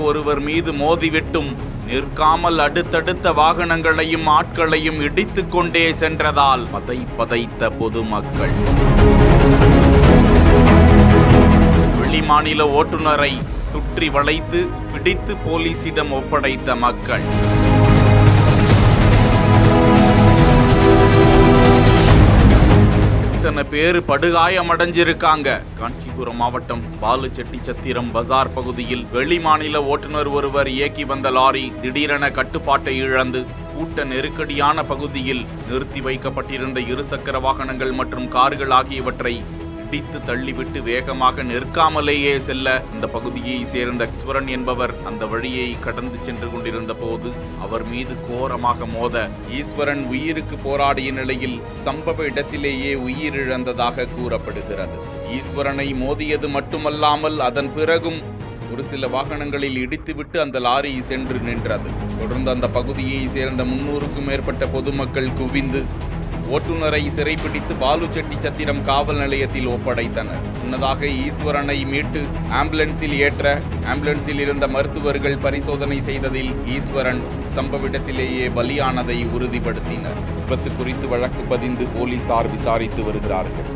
ஒருவர் மீது மோதிவிட்டும் நிற்காமல் அடுத்தடுத்த வாகனங்களையும் ஆட்களையும் இடித்துக் கொண்டே சென்றதால் பதைத்த பொதுமக்கள். வெளிமாநில ஓட்டுநரை சுற்றி வளைத்து பிடித்து போலீசிடம் ஒப்படைத்த மக்கள். இத்தனை பேரு படுகாயமடைஞ்சிருக்காங்க. காஞ்சிபுரம் மாவட்டம் பாலுச்செட்டிச்சத்திரம் பஜார் பகுதியில் வெளிமாநில ஓட்டுநர் ஒருவர் இயக்கி வந்த லாரி திடீரென கட்டுப்பாட்டை இழந்து கூட்ட நெருக்கடியான பகுதியில் நிறுத்தி வைக்கப்பட்டிருந்த இருசக்கர வாகனங்கள் மற்றும் கார்கள் ஆகியவற்றை இடித்து தள்ளிவிட்டு வேகமாக நிற்காமலேயே செல்ல இந்த பகுதியை சேர்ந்த ஈஸ்வரன் என்பவர் அந்த வழியை கடந்து சென்று கொண்டிருந்த போது அவர் மீது கோரமாக மோத ஈஸ்வரன் உயிருக்கு போராடிய நிலையில் சம்பவ இடத்திலேயே உயிரிழந்ததாக கூறப்படுகிறது. ஈஸ்வரனை மோதியது மட்டுமல்லாமல் அதன் பிறகும் ஒரு சில வாகனங்களில் இடித்துவிட்டு அந்த லாரி சென்று நின்றது. தொடர்ந்து அந்த பகுதியை சேர்ந்த 300க்கும் மேற்பட்ட பொதுமக்கள் குவிந்து ஓட்டுநரை சிறைப்பிடித்து பாலுச்செட்டிச்சத்திரம் காவல் நிலையத்தில் ஒப்படைத்தனர். முன்னதாக ஈஸ்வரனை மீட்டு ஆம்புலன்ஸில் ஏற்ற ஆம்புலன்ஸில் இருந்த மருத்துவர்கள் பரிசோதனை செய்ததில் ஈஸ்வரன் சம்பவ இடத்திலேயே பலியானதை உறுதிப்படுத்தினர். விபத்து குறித்து வழக்கு பதிந்து போலீசார் விசாரித்து வருகிறார்கள்.